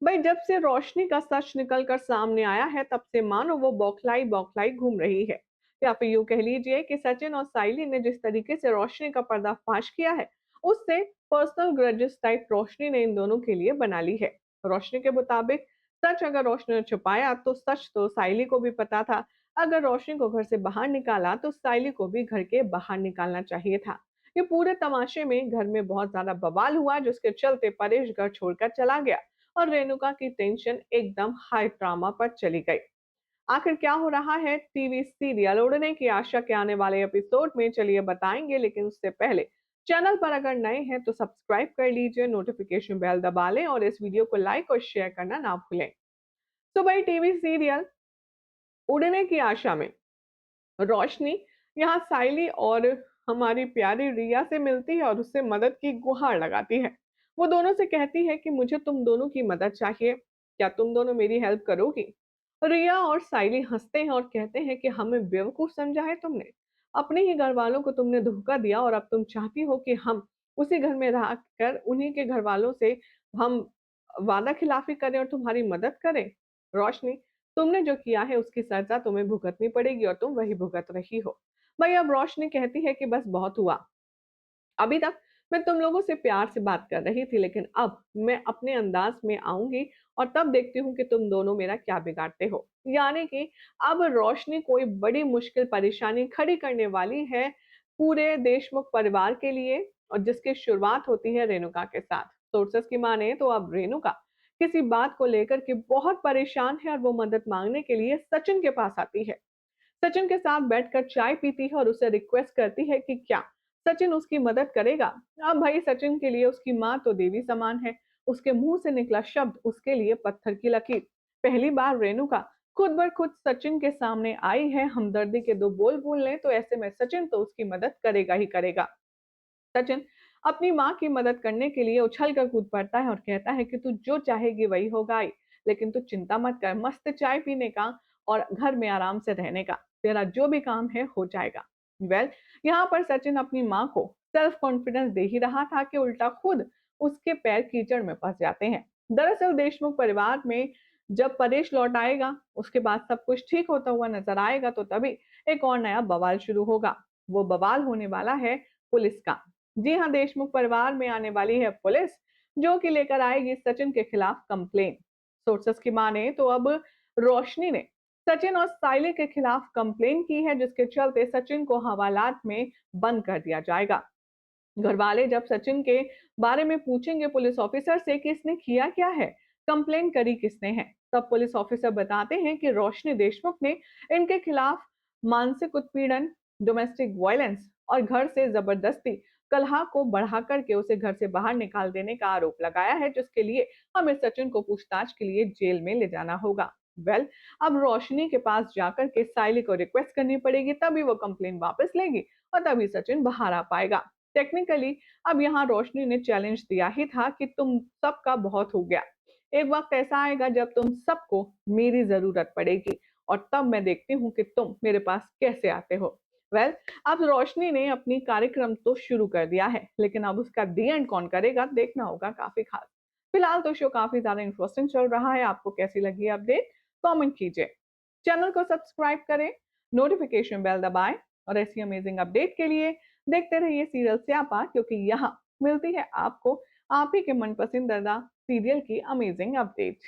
भाई जब से रोशनी का सच निकल कर सामने आया है तब से मानो वो बौखलाई बौखलाई घूम रही है। या फिर यूं कह लीजिए कि सचिन और साइली ने जिस तरीके से रोशनी का पर्दाफाश किया है उससे पर्सनल ग्रजेस टाइप रोशनी ने इन दोनों के लिए बना ली है। रोशनी के मुताबिक सच अगर रोशनी ने छुपाया तो सच तो साइली को भी पता था। अगर रोशनी को घर से बाहर निकाला तो साइली को भी घर के बाहर निकालना चाहिए था। ये पूरे तमाशे में घर में बहुत ज्यादा बवाल हुआ जिसके चलते परेश घर छोड़कर चला गया और रेणुका की टेंशन एकदम हाई ड्रामा पर चली गई। आखिर क्या हो रहा है टीवी सीरियल उड़ने की आशा के आने वाले एपिसोड में चलिए बताएंगे, लेकिन उससे पहले चैनल पर अगर नए हैं तो सब्सक्राइब कर लीजिए, नोटिफिकेशन बेल दबा लें और इस वीडियो को लाइक और शेयर करना ना भूलें। तो भाई टीवी सीरियल उड़ने की आशा में रोशनी यहाँ साइली और हमारी प्यारी रिया से मिलती है और उससे मदद की गुहार लगाती है। वो दोनों से कहती है कि मुझे तुम दोनों की मदद चाहिए, क्या तुम दोनों मेरी हेल्प करोगी? रिया और साइली हंसते हैं और कहते हैं कि हमें बेवकूफ समझा है तुमने। अपने ही घर वालों को तुमने धोखा दिया और अब तुम चाहती हो कि हम उसी घर में रह कर उन्हीं के घर वालों से हम वादा खिलाफी करें और तुम्हारी मदद करें। रोशनी, तुमने जो किया है उसकी सजा तुम्हें भुगतनी पड़ेगी और तुम वही भुगत रही हो। भाई अब रोशनी कहती है कि बस बहुत हुआ। अभी तक मैं तुम लोगों से प्यार से बात कर रही थी, लेकिन अब मैं अपने अंदाज में आऊंगी और तब देखती हूँ कि तुम दोनों मेरा क्या बिगाड़ते हो। यानी कि अब रोशनी कोई बड़ी मुश्किल परेशानी खड़ी करने वाली है पूरे देशमुख परिवार के लिए, और जिसकी शुरुआत होती है रेणुका के साथ। सोर्सेस की माने तो अब रेणुका किसी बात को लेकर के बहुत परेशान है और वो मदद मांगने के लिए सचिन के पास आती है। सचिन के साथ बैठकर चाय पीती है और उसे रिक्वेस्ट करती है कि क्या सचिन उसकी मदद करेगा। अब भाई सचिन के लिए उसकी माँ तो देवी समान है। उसके मुंह से निकला शब्द उसके लिए पत्थर की लकीर। पहली बार रेणुका खुद ब खुद सचिन के सामने आई है, हमदर्दी के दो बोल बोलने, तो ऐसे में सचिन तो उसकी मदद करेगा ही करेगा। सचिन अपनी माँ की मदद करने के लिए उछल कर कूद पड़ता है और कहता है कि तू जो चाहेगी वही होगा आई, लेकिन तू चिंता मत कर, मस्त चाय पीने का और घर में आराम से रहने का, तेरा जो भी काम है हो जाएगा। यहाँ पर सचिन अपनी माँ को सेल्फ कॉन्फिडेंस दे ही रहा था कि उल्टा खुद उसके पैर कीचड़ में फंस जाते हैं। दरअसल देशमुख परिवार में जब परेश लौट आएगा उसके बाद सब कुछ ठीक होता हुआ नजर आएगा तो तभी एक और नया बवाल शुरू होगा। वो बवाल होने वाला है पुलिस का। जी हाँ, देशमुख परिवार में आने वाली है पुलिस, जो कि लेकर आएगी सचिन के खिलाफ कंप्लेन। सोर्सेस की माने तो अब रोशनी ने सचिन और साइले के खिलाफ कंप्लेन की है, जिसके चलते सचिन को हवालात में बंद कर दिया जाएगा। घरवाले जब सचिन के बारे में पूछेंगे पुलिस ऑफिसर से कि इसने किया क्या है, कंप्लेन करी किसने है, तब पुलिस ऑफिसर बताते हैं कि रोशनी देशमुख ने इनके खिलाफ मानसिक उत्पीड़न, डोमेस्टिक वायलेंस और घर से जबरदस्ती कलह को बढ़ा करके उसे घर से बाहर निकाल देने का आरोप लगाया है, जिसके लिए हमें सचिन को पूछताछ के लिए जेल में ले जाना होगा। वेल, अब रोशनी के पास जाकर के साइली को रिक्वेस्ट करनी पड़ेगी, तभी वो कंप्लेन वापस लेगी और तभी सचिन बाहर आ पाएगा। टेक्निकली अब यहाँ रोशनी ने चैलेंज दिया ही था कि तुम सबका बहुत हो गया। एक वक्त ऐसा आएगा जब तुम सबको मेरी जरूरत पड़ेगी और तब मैं देखती हूँ कि तुम मेरे पास कैसे आते हो। वेल, अब रोशनी ने अपनी कार्यक्रम तो शुरू कर दिया है, लेकिन अब उसका दी एंड कौन करेगा देखना होगा काफी खास। फिलहाल तो शो काफी ज्यादा इंटरेस्टिंग चल रहा है। आपको कैसी लगी अपडेट कमेंट कीजिए, चैनल को सब्सक्राइब करें, नोटिफिकेशन बेल दबाएं और ऐसी अमेजिंग अपडेट के लिए देखते रहिए सीरियल स्यापा, क्योंकि यहाँ मिलती है आपको आप ही के मन पसंदीदा सीरियल की अमेजिंग अपडेट।